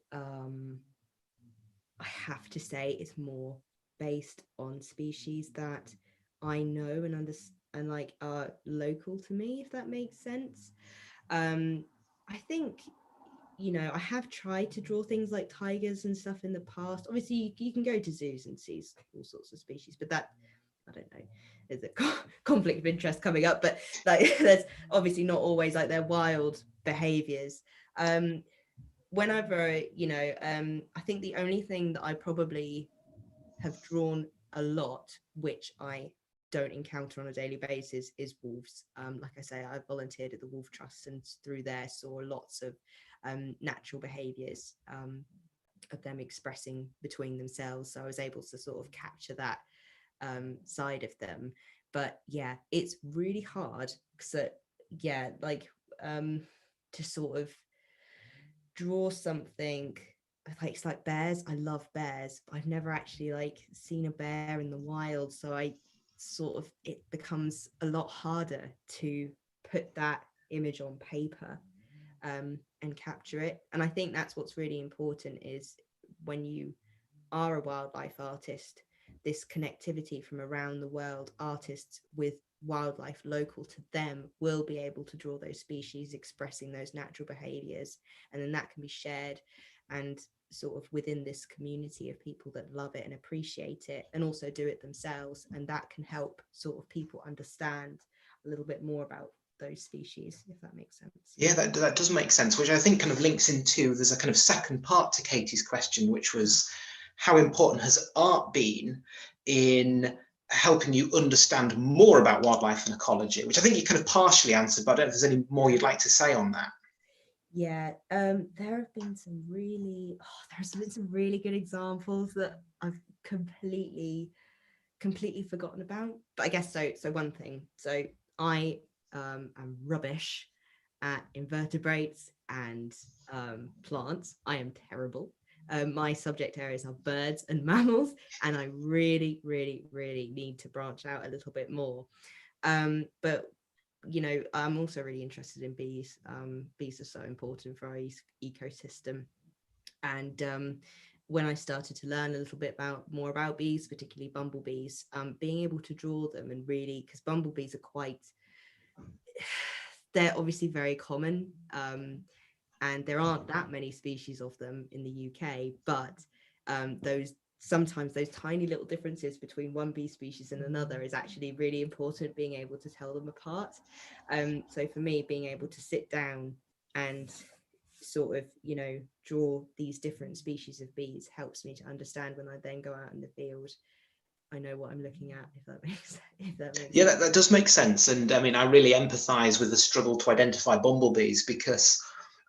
have to say it's more based on species that I know and understand and like are local to me, if that makes sense. I think, you know, I have tried to draw things like tigers and stuff in the past. Obviously, you can go to zoos and see all sorts of species, but that, I don't know, there's a conflict of interest coming up, but like there's obviously not always like their wild behaviors. Whenever, you know, I think the only thing that I probably have drawn a lot, which I don't encounter on a daily basis, is wolves. Like I say, I volunteered at the Wolf Trust, and through there saw lots of natural behaviours of them expressing between themselves. So I was able to sort of capture that side of them. But yeah, it's really hard because yeah, like to sort of draw something like, it's like bears. I love bears, but I've never actually like seen a bear in the wild, so I sort of, it becomes a lot harder to put that image on paper and capture it. And I think that's what's really important, is when you are a wildlife artist, this connectivity from around the world, artists with wildlife local to them will be able to draw those species expressing those natural behaviors, and then that can be shared and sort of within this community of people that love it and appreciate it and also do it themselves, and that can help sort of people understand a little bit more about those species, if that makes sense. Yeah, that does make sense, which I think kind of links into, there's a kind of second part to Katie's question, which was how important has art been in helping you understand more about wildlife and ecology, which I think you kind of partially answered, but I don't know if there's any more you'd like to say on that. Yeah, there have been some really, there's been some really good examples that I've completely forgotten about. But I guess so. So one thing, so I am rubbish at invertebrates and plants. I am terrible. My subject areas are birds and mammals, and I really, really, really need to branch out a little bit more. But you know, I'm also really interested in bees. Bees are so important for our ecosystem. And when I started to learn a little bit more about bees, particularly bumblebees, being able to draw them, and really, because bumblebees are quite, they're obviously very common, and there aren't that many species of them in the UK, but sometimes those tiny little differences between one bee species and another is actually really important, being able to tell them apart. So for me, being able to sit down and sort of, you know, draw these different species of bees helps me to understand when I then go out in the field, I know what I'm looking at, if that makes Yeah, sense. that does make sense. And I mean, I really empathize with the struggle to identify bumblebees because,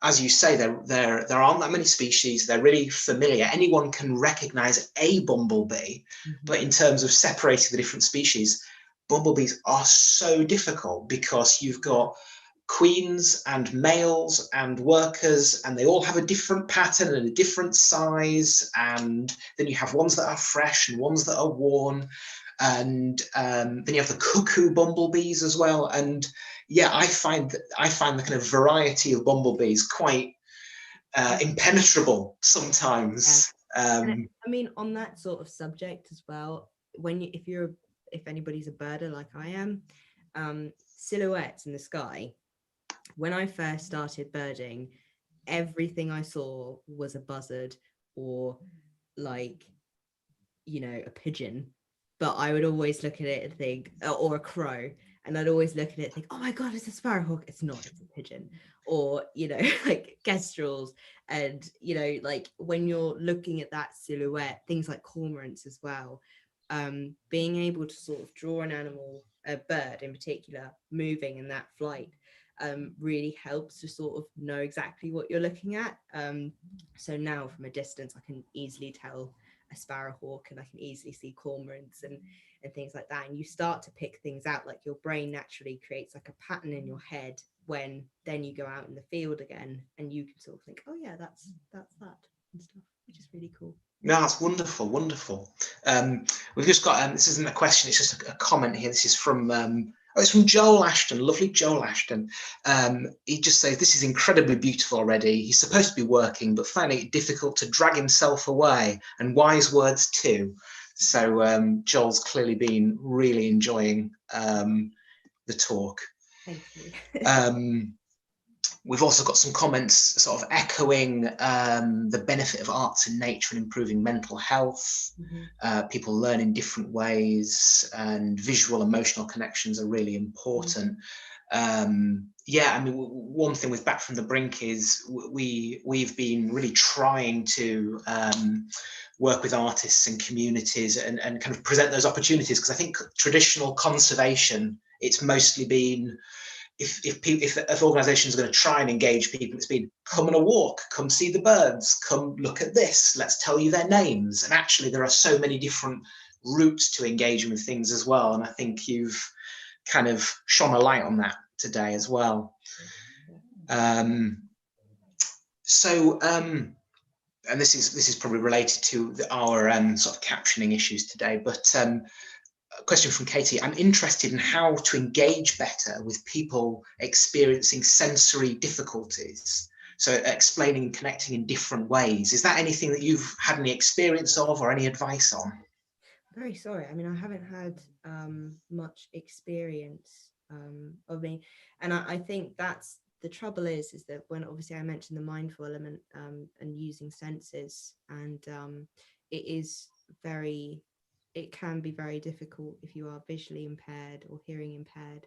as you say, there aren't that many species. They're really familiar. Anyone can recognize a bumblebee, but in terms of separating the different species, bumblebees are so difficult because you've got queens and males and workers, and they all have a different pattern and a different size. And then you have ones that are fresh and ones that are worn. And then you have the cuckoo bumblebees as well. And yeah, I find the kind of variety of bumblebees quite impenetrable sometimes. I mean, on that sort of subject as well, when you, if anybody's a birder like I am, silhouettes in the sky. When I first started birding, everything I saw was a buzzard or like, you know, a pigeon. But I would always look at it and think, or a crow, and I'd always look at it and think, oh my God, it's a sparrowhawk. It's not, it's a pigeon. Or, you know, like kestrels. And, you know, like when you're looking at that silhouette, things like cormorants as well, being able to sort of draw an animal, a bird in particular, moving in that flight, really helps to sort of know exactly what you're looking at. So now from a distance, I can easily tell a sparrowhawk, and I can easily see cormorants and things like that. And you start to pick things out, like your brain naturally creates like a pattern in your head when then you go out in the field again, and you can sort of think, oh yeah, that's that and stuff, which is really cool. No, that's wonderful, wonderful. We've just got, this isn't a question, it's just a comment here. This is from, it's from Joel Ashton, lovely Joel Ashton. He just says, this is incredibly beautiful already. He's supposed to be working, but finding it difficult to drag himself away, and wise words too. So Joel's clearly been really enjoying the talk. Thank you. We've also got some comments sort of echoing the benefit of arts and nature in improving mental health. People learn in different ways, and visual emotional connections are really important. Yeah, I mean, one thing with Back from the Brink is we've been really trying to work with artists and communities and kind of present those opportunities, because I think traditional conservation, it's mostly been, if organizations are going to try and engage people, it's been come on a walk, come see the birds, come look at this, let's tell you their names. And actually there are so many different routes to engaging with things as well, and I think you've kind of shone a light on that today as well. And this is probably related to our sort of captioning issues today, but a question from Katie. I'm interested in how to engage better with people experiencing sensory difficulties. So explaining and connecting in different ways. Is that anything that you've had any experience of or any advice on? Very sorry. I mean, I haven't had much experience of me, and I think that's the trouble is that when obviously I mentioned the mindful element and using senses, and it can be very difficult if you are visually impaired or hearing impaired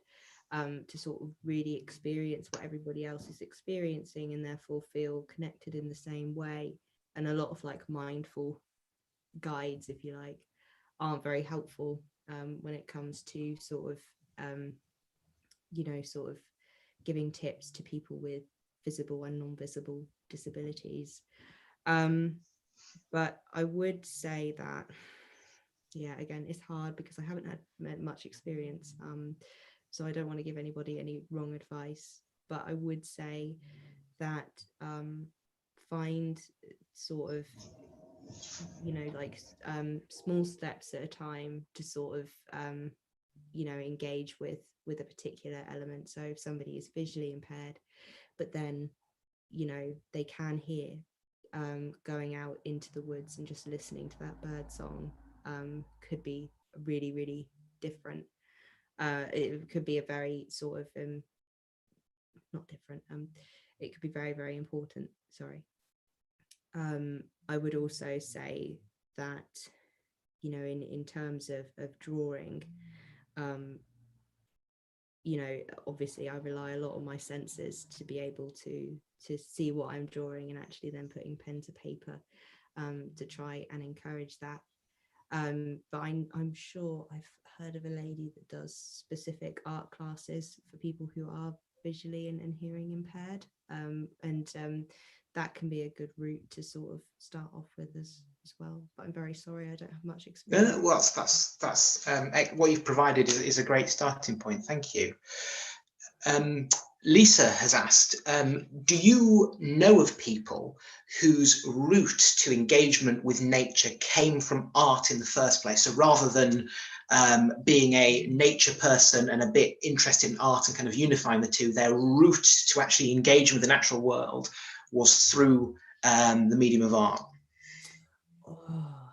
to sort of really experience what everybody else is experiencing and therefore feel connected in the same way. And a lot of like mindful guides, if you like, aren't very helpful when it comes to sort of sort of giving tips to people with visible and non-visible disabilities. But I would say that, yeah, again, it's hard because I haven't had much experience, so I don't want to give anybody any wrong advice, but I would say that find sort of like small steps at a time to sort of engage with a particular element. So if somebody is visually impaired but then they can hear, going out into the woods and just listening to that bird song could be really, really different. It could be a very sort of not different, it could be very, very important. Sorry. I would also say that in terms of drawing, obviously I rely a lot on my senses to be able to see what I'm drawing, and actually then putting pen to paper to try and encourage that. But I'm sure I've heard of a lady that does specific art classes for people who are visually and hearing impaired, and that can be a good route to sort of start off with as well. But I'm very sorry, I don't have much experience. No, well, that's what you've provided is a great starting point. Thank you. Lisa has asked, do you know of people whose route to engagement with nature came from art in the first place? So rather than being a nature person and a bit interested in art and kind of unifying the two, their route to actually engage with the natural world was through the medium of art. Oh,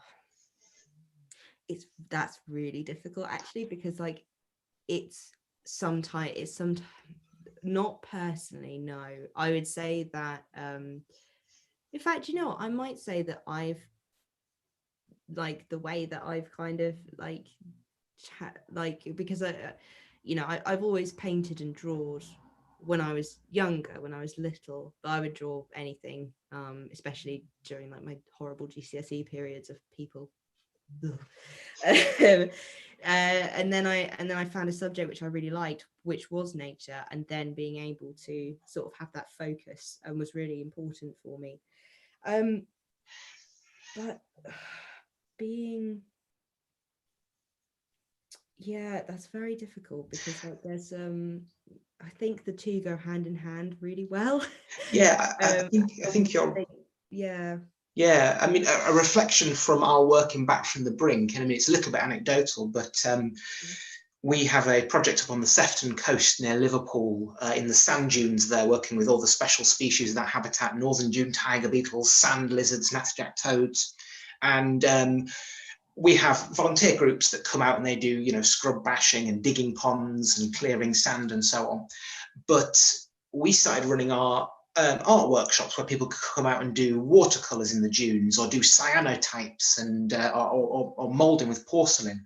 that's really difficult actually, because like it's sometimes not personally, no. I would say that in fact, I might say that I've like the way that I've kind of like because I've always painted and drawn when I was younger, when I was little, but I would draw anything, especially during like my horrible GCSE periods of people. And then I found a subject which I really liked, which was nature, and then being able to sort of have that focus was really important for me. But that's very difficult, because like there's I think the two go hand in hand really well. Yeah, I think you're yeah. Yeah, I mean, a reflection from our working back from the brink, and I mean, it's a little bit anecdotal, but we have a project up on the Sefton coast near Liverpool in the sand dunes there, working with all the special species of that habitat, northern dune tiger beetles, sand lizards, natterjack toads. And we have volunteer groups that come out and they do, you know, scrub bashing and digging ponds and clearing sand and so on. But we started running our art workshops where people could come out and do watercolors in the dunes or do cyanotypes and or molding with porcelain.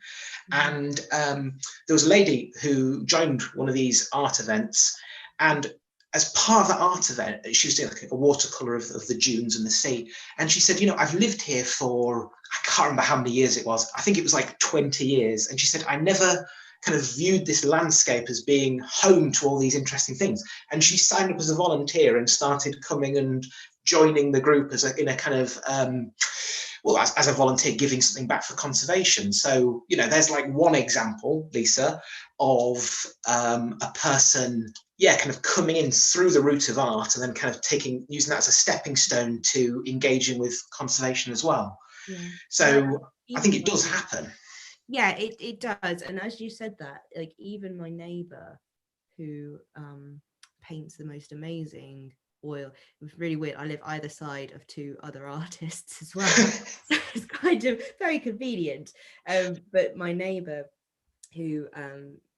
And there was a lady who joined one of these art events, and as part of that art event, she was doing like a watercolor of the dunes and the sea. And she said, you know, I've lived here for, I can't remember how many years it was. I think it was like 20 years. And she said, I never kind of viewed this landscape as being home to all these interesting things. And she signed up as a volunteer and started coming and joining the group as in a kind of, well, as a volunteer, giving something back for conservation. So, you know, there's like one example, Lisa, of a person, yeah, kind of coming in through the route of art and then kind of using that as a stepping stone to engaging with conservation as well. Yeah. So I think it does happen. Yeah, it does. And as you said that, like even my neighbor who paints the most amazing oil, it was really weird. I live either side of two other artists as well. So it's kind of very convenient. But my neighbor who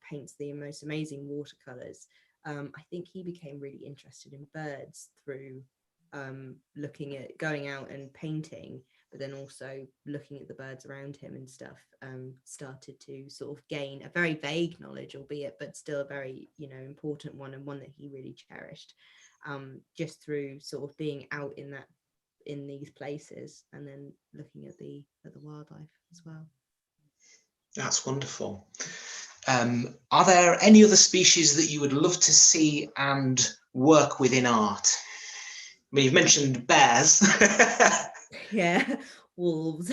paints the most amazing watercolors, I think he became really interested in birds through looking at going out and painting, but then also looking at the birds around him and stuff. Started to sort of gain a very vague knowledge, albeit, but still a very, you know, important one, and one that he really cherished, just through sort of being out in these places and then looking at the wildlife as well. That's wonderful. Are there any other species that you would love to see and work with in art? I mean, you've mentioned bears. Yeah, wolves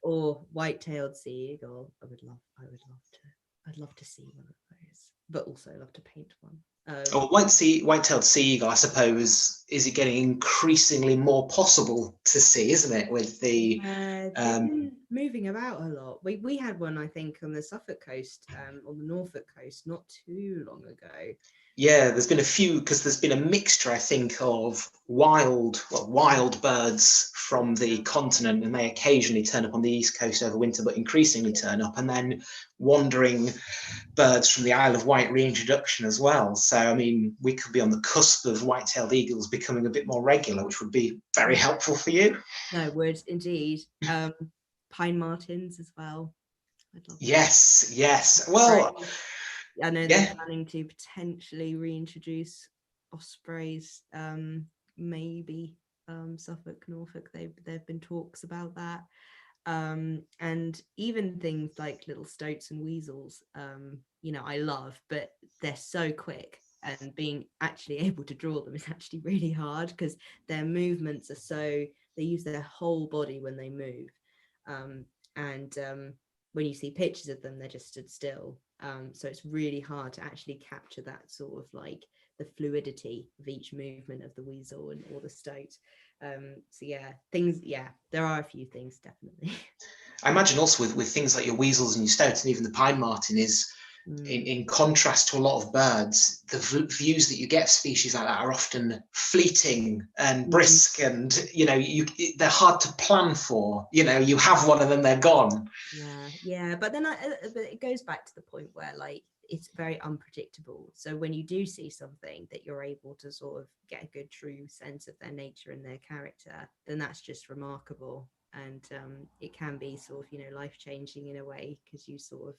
or white-tailed sea eagle. I'd love to see one of those, but also love to paint one. Or white-tailed sea eagle, I suppose, is it getting increasingly more possible to see, isn't it? With the they've been moving about a lot. We had one, I think, on the Suffolk coast, on the Norfolk coast, not too long ago. Yeah, there's been a few, because there's been a mixture, I think, of wild birds from the continent, and they occasionally turn up on the east coast over winter, but increasingly turn up, and then wandering birds from the Isle of Wight reintroduction as well. So, I mean, we could be on the cusp of white-tailed eagles becoming a bit more regular, which would be very helpful for you. No, would indeed. Pine martins as well. I'd love Yes. Well, I know they're planning to potentially reintroduce ospreys, maybe Suffolk, Norfolk. There've been talks about that, and even things like little stoats and weasels. You know, I love, but they're so quick, and being actually able to draw them is actually really hard because their movements are so. They use their whole body when they move, and when you see pictures of them, they're just stood still. So it's really hard to actually capture that sort of like the fluidity of each movement of the weasel or the stoat. So there are a few things definitely. I imagine also with things like your weasels and your stoats and even the pine martin is, in contrast to a lot of birds, the views that you get of species like that are often fleeting and brisk, and you know, they're hard to plan for. You know, you have one and then they're gone. Yeah, but then but it goes back to the point where like it's very unpredictable. So when you do see something that you're able to sort of get a good true sense of their nature and their character, then that's just remarkable. And it can be sort of, you know, life-changing in a way, because you sort of,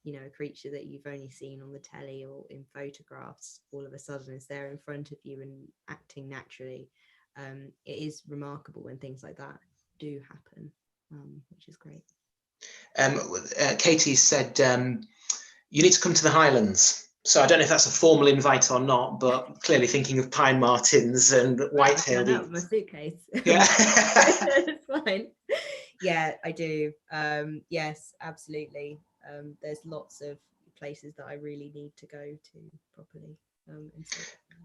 you know, a creature that you've only seen on the telly or in photographs all of a sudden is there in front of you and acting naturally. It is remarkable when things like that do happen, which is great. Katie said you need to come to the Highlands. So I don't know if that's a formal invite or not, but clearly thinking of pine martins and white-tailed eagles. My suitcase. Yeah. It's fine. Yeah, I do. Yes, absolutely. There's lots of places that I really need to go to properly.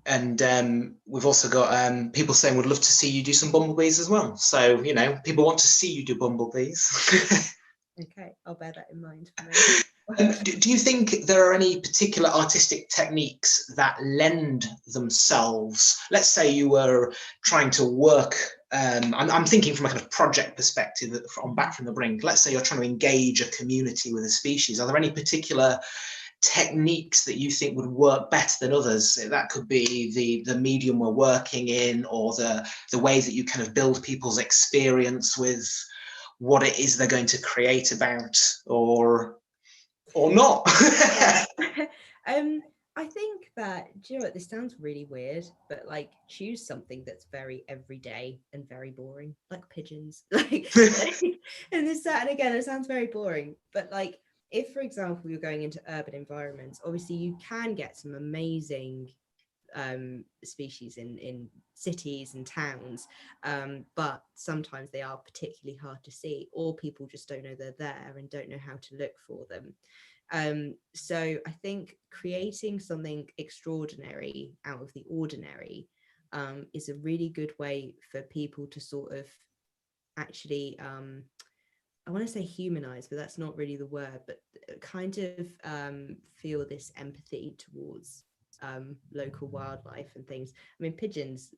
And we've also got people saying would love to see you do some bumblebees as well. So, you know, people want to see you do bumblebees. Okay, I'll bear that in mind for me. Do you think there are any particular artistic techniques that lend themselves? Let's say you were trying to work, I'm thinking from a kind of project perspective from back from the brink. Let's say you're trying to engage a community with a species. Are there any particular techniques that you think would work better than others? That could be the medium we're working in, or the way that you kind of build people's experience with what it is they're going to create about, or not. I think that, do you know what, this sounds really weird, but like choose something that's very everyday and very boring, like pigeons. Like, and again, it sounds very boring, but like if, for example, you're going into urban environments, obviously you can get some amazing species in cities and towns, but sometimes they are particularly hard to see, or people just don't know they're there and don't know how to look for them. So I think creating something extraordinary out of the ordinary is a really good way for people to sort of actually, I want to say humanize, but that's not really the word, but kind of feel this empathy towards local wildlife and things. I mean, pigeons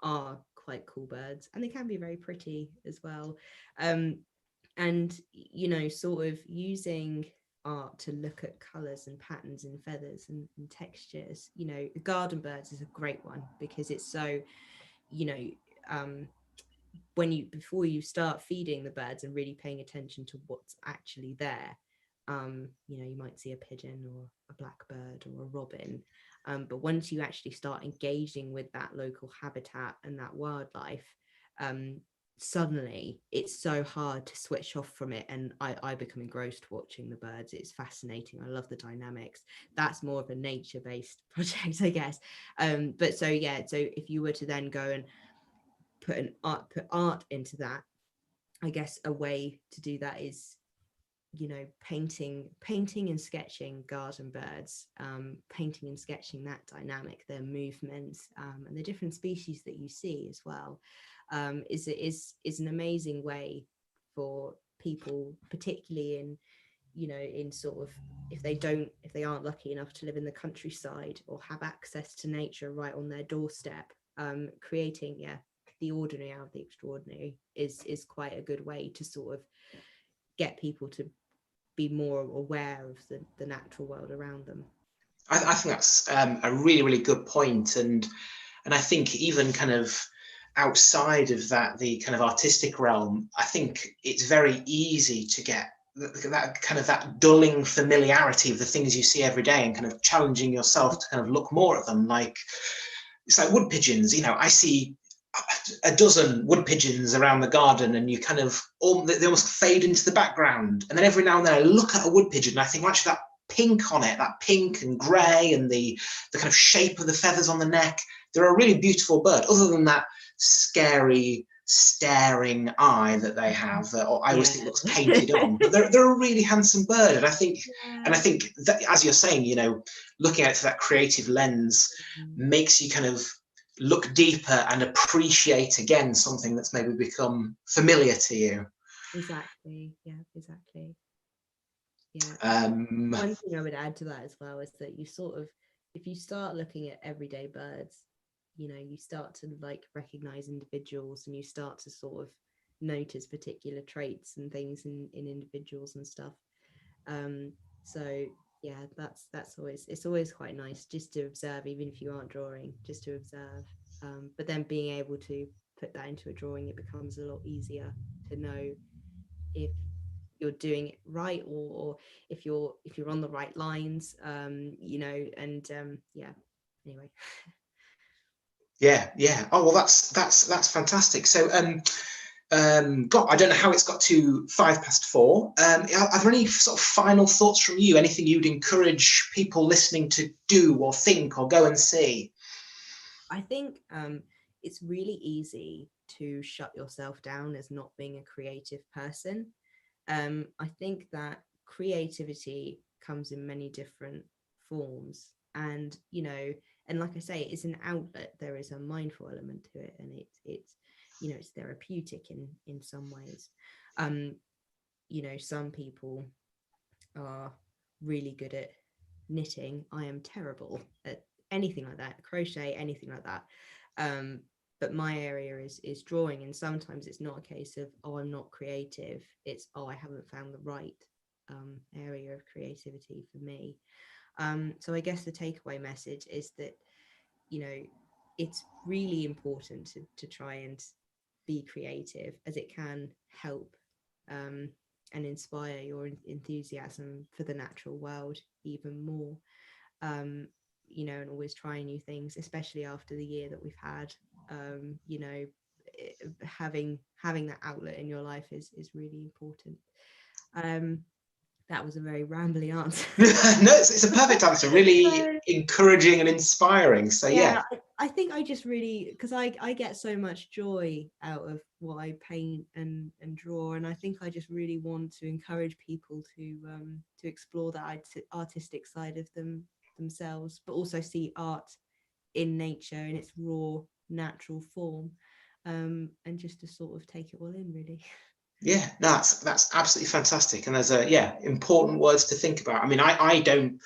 are quite cool birds, and they can be very pretty as well. And, you know, sort of using art to look at colors and patterns and feathers and textures. You know, garden birds is a great one because it's so, you know, when you, before you start feeding the birds and really paying attention to what's actually there, you know, you might see a pigeon or a blackbird or a robin, but once you actually start engaging with that local habitat and that wildlife, suddenly it's so hard to switch off from it, and I become engrossed watching the birds. It's fascinating. I love the dynamics. That's more of a nature-based project, I guess. But so yeah, so if you were to then go and put art into that, I guess a way to do that is, you know, painting and sketching garden birds, painting and sketching that dynamic, their movements, and the different species that you see as well, is an amazing way for people, particularly in, you know, in sort of, if they aren't lucky enough to live in the countryside or have access to nature right on their doorstep, creating, yeah, the ordinary out of the extraordinary is quite a good way to sort of get people to be more aware of the natural world around them. I think that's a really, really good point. And I think even kind of outside of that, the kind of artistic realm, I think it's very easy to get that kind of that dulling familiarity of the things you see every day and kind of challenging yourself to kind of look more at them. Like, it's like wood pigeons, you know, I see a dozen wood pigeons around the garden, and you kind of they almost fade into the background. And then every now and then I look at a wood pigeon and I think, well, actually, that pink on it, that pink and grey, and the kind of shape of the feathers on the neck, they're a really beautiful bird. Other than that scary staring eye that they have, that I always think looks painted on, but they're a really handsome bird. And I think that, as you're saying, you know, looking at it through that creative lens makes you kind of look deeper and appreciate again something that's maybe become familiar to you. Exactly. Yeah, exactly. Yeah. One thing I would add to that as well is that you sort of, if you start looking at everyday birds, you know, you start to like recognize individuals, and you start to sort of notice particular traits and things in individuals and stuff. So yeah, that's always, it's always quite nice just to observe, even if you aren't drawing, just to observe. But then being able to put that into a drawing, it becomes a lot easier to know if you're doing it right, or if you're on the right lines, you know. And yeah, anyway. Yeah. Oh well, that's fantastic. So God, I don't know how it's got to 4:05. Are there any sort of final thoughts from you? Anything you'd encourage people listening to do or think or go and see? I think it's really easy to shut yourself down as not being a creative person. I think that creativity comes in many different forms, and, you know, and like I say, it's an outlet. There is a mindful element to it, and it's you know, it's therapeutic in some ways. You know, some people are really good at knitting. I am terrible at anything like that, crochet, anything like that. But my area is drawing, and sometimes it's not a case of, oh, I'm not creative, it's, oh, I haven't found the right area of creativity for me. So I guess the takeaway message is that, you know, it's really important to try and be creative, as it can help and inspire your enthusiasm for the natural world even more. You know, and always trying new things, especially after the year that we've had. You know, having that outlet in your life is really important. That was a very rambly answer. No, it's a perfect answer, really encouraging and inspiring. So yeah. I think I just really, because I get so much joy out of what I paint and draw, and I think I just really want to encourage people to explore that artistic side of themselves, but also see art in nature in its raw, natural form, and just to sort of take it all in, really. Yeah, that's absolutely fantastic, and there's important words to think about. I mean, I don't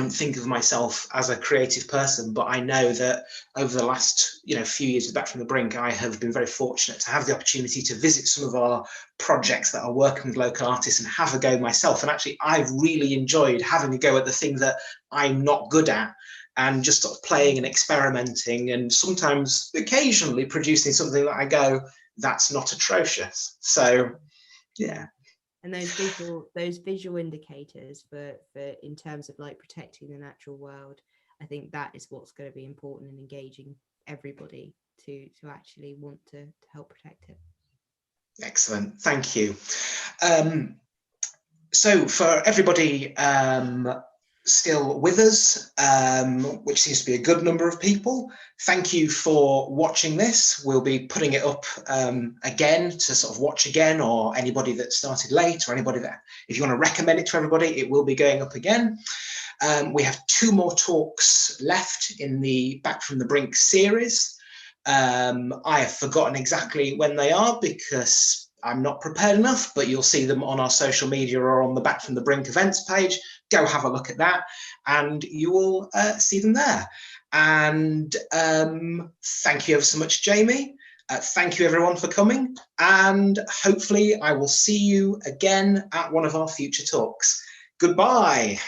think of myself as a creative person, but I know that over the last few years of Back from the Brink, I have been very fortunate to have the opportunity to visit some of our projects that are working with local artists and have a go myself. And actually, I've really enjoyed having a go at the thing that I'm not good at, and just sort of playing and experimenting, and sometimes occasionally producing something that I go, that's not atrocious. So yeah. And those visual indicators for in terms of like protecting the natural world, I think that is what's going to be important in engaging everybody to actually want to help protect it. Excellent, thank you. So for everybody still with us, which seems to be a good number of people, thank you for watching this. We'll be putting it up again to sort of watch again, or anybody that started late, or anybody that, if you want to recommend it to everybody, it will be going up again. We have 2 more talks left in the Back from the Brink series. I have forgotten exactly when they are because I'm not prepared enough, but you'll see them on our social media or on the Back from the Brink events page. Go have a look at that and you will see them there. And thank you ever so much, Jamie. Thank you everyone for coming, and hopefully I will see you again at one of our future talks. Goodbye.